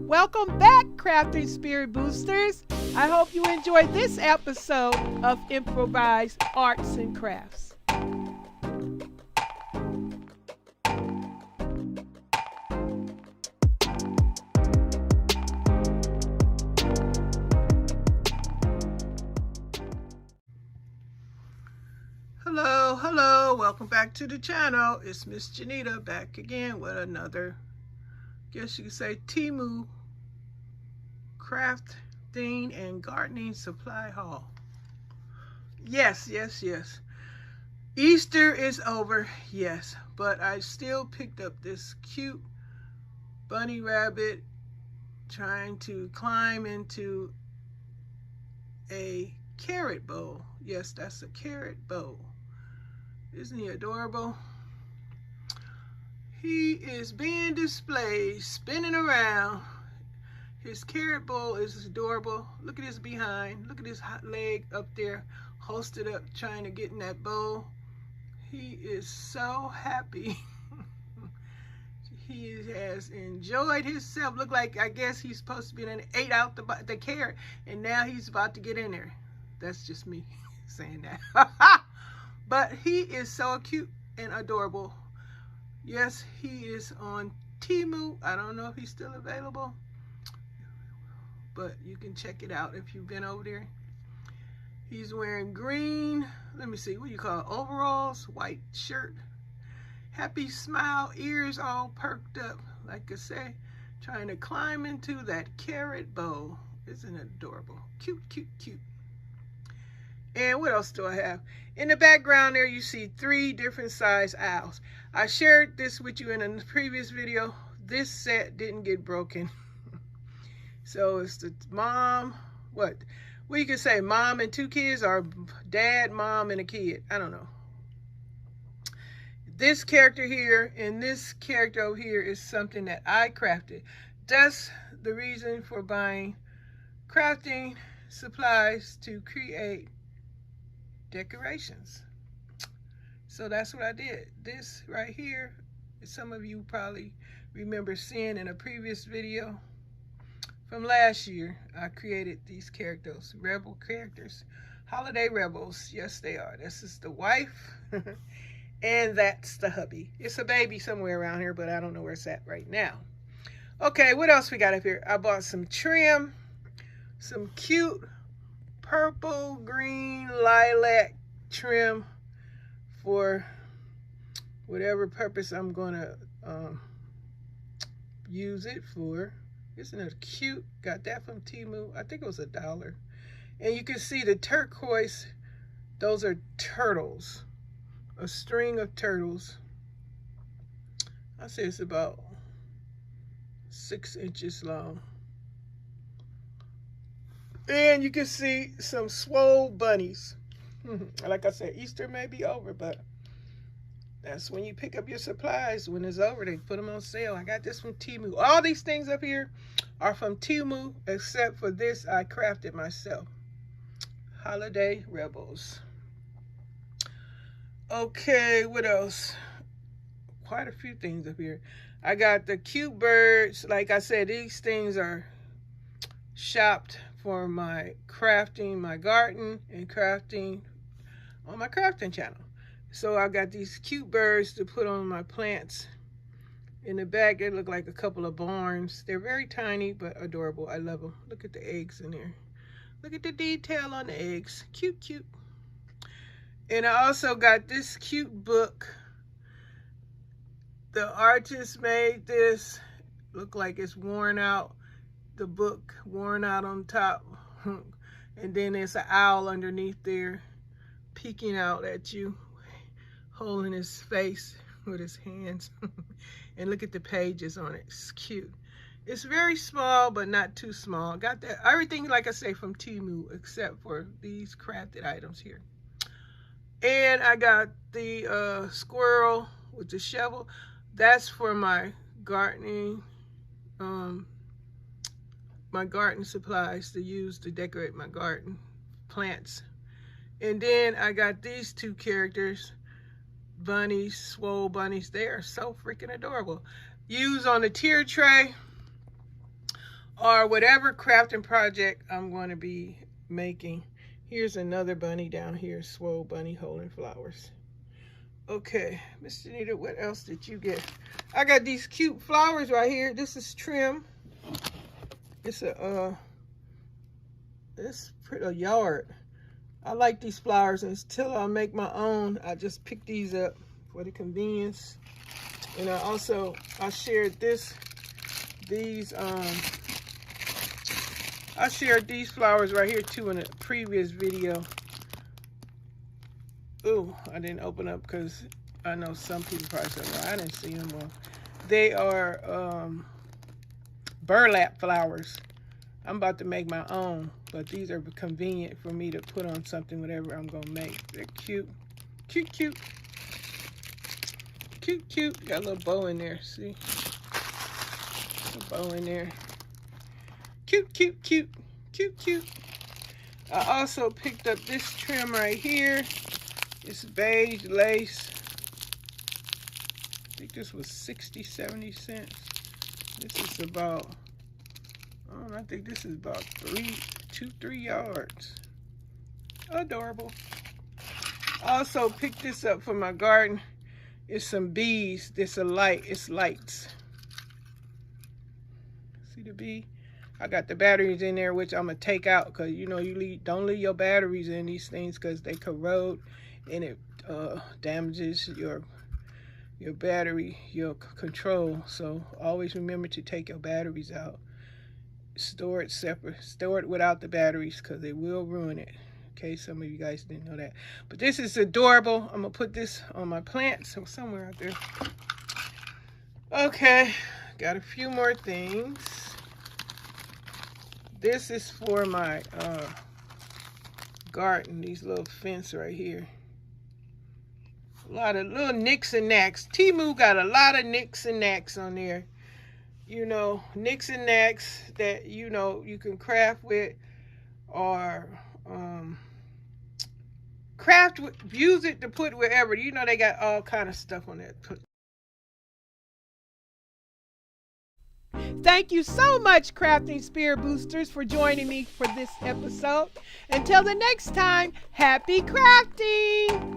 Welcome back, Crafting Spirit Boosters. I hope you enjoyed this episode of Improvised Arts and Crafts. Hello, welcome back to the channel. It's Miss Janita back again with another, guess you could say, Temu crafting and gardening supply haul. Yes. Easter is over, yes, but I still picked up this cute bunny rabbit trying to climb into a carrot bowl. Yes, that's a carrot bowl. Isn't he adorable? He is being displayed, spinning around. His carrot bowl is adorable. Look at his behind. Look at his hot leg up there, hosted up, trying to get in that bowl. He is so happy. He has enjoyed himself. Look like, I guess he's supposed to be in, ate out the carrot, and now he's about to get in there. That's just me saying that. But he is so cute and adorable. Yes, he is on Temu. I don't know if he's still available, but you can check it out if you've been over there. He's wearing green, let me see, what do you call it, overalls, white shirt, happy smile, ears all perked up, like I say, trying to climb into that carrot bowl. Isn't it adorable? Cute. And what else do I have? In the background there, you see 3 different size owls. I shared this with you in a previous video. This set didn't get broken. So it's the mom, what you can say, mom and 2 kids, or dad, mom, and a kid. I don't know. This character here and this character over here is something that I crafted. That's the reason for buying crafting supplies, to create decorations. So that's what I did. This right here, some of you probably remember seeing in a previous video from last year. I created these characters, rebel characters, holiday rebels. Yes, they are. This is the wife and that's the hubby. It's a baby somewhere around here, but I don't know where it's at right now. Okay, what else we got up here? I bought some trim, some cute purple, green, lilac trim for whatever purpose I'm gonna use it for. Isn't it cute? Got that from Temu. I think it was $1. And you can see the turquoise, those are turtles, a string of turtles. I say it's about 6 inches long. And you can see some swole bunnies. Like I said, Easter may be over, but that's when you pick up your supplies. When it's over, they put them on sale. I got this from Temu. All these things up here are from Temu, except for this I crafted myself. Holiday Rebels. Okay, what else? Quite a few things up here. I got the cute birds. Like I said, these things are shopped for my crafting, my garden, and crafting on my crafting channel. So I got these cute birds to put on my plants. In the back, they look like a couple of barns. They're very tiny, but adorable. I love them. Look at the eggs in there. Look at the detail on the eggs. Cute. And I also got this cute book. The artist made this. Look like it's worn out. The book worn out on top. And then there's an owl underneath there, peeking out at you, holding his face with his hands. And look at the pages on it. It's cute. It's very small, but not too small. Got that everything, like I say, from Temu, except for these crafted items here. And I got the squirrel with the shovel. That's for my gardening, my garden supplies to use to decorate my garden plants. And then I got these 2 characters, bunnies, swole bunnies. They are so freaking adorable. Used on the tier tray or whatever crafting project I'm going to be making. Here's another bunny down here, swole bunny holding flowers. Okay, Miss Janita, what else did you get? I got these cute flowers right here. This is trim. It's a yard. I like these flowers, and until I make my own, I just pick these up for the convenience. And I shared I shared these flowers right here too in a previous video. Ooh, I didn't open up because I know some people probably said, well, I didn't see them. Well, they are burlap flowers. I'm about to make my own, but these are convenient for me to put on something, whatever I'm gonna make. They're cute. Cute, cute. Cute, cute. Got a little bow in there, see? A bow in there. Cute, cute, cute. Cute, cute. I also picked up this trim right here. It's beige lace. I think this was 60, 70 cents. This is about, I think this is about 3 yards. Adorable. I also picked this up for my garden. It's some bees. It's lights. See the bee? I got the batteries in there, which I'm gonna take out because you know don't leave your batteries in these things because they corrode and it damages your battery, your control. So always remember to take your batteries out. Store it separate. Store it without the batteries because they will ruin it. Okay, some of you guys didn't know that. But this is adorable. I'm gonna put this on my plants or somewhere out there. Okay, got a few more things. This is for my garden, these little fence right here. A lot of little nicks and knacks. Temu got a lot of nicks and knacks on there. You know, nicks and knacks that, you know, you can craft with or craft with, use it to put wherever. You know, they got all kind of stuff on there. Thank you so much, Crafting Spirit Boosters, for joining me for this episode. Until the next time, happy crafting!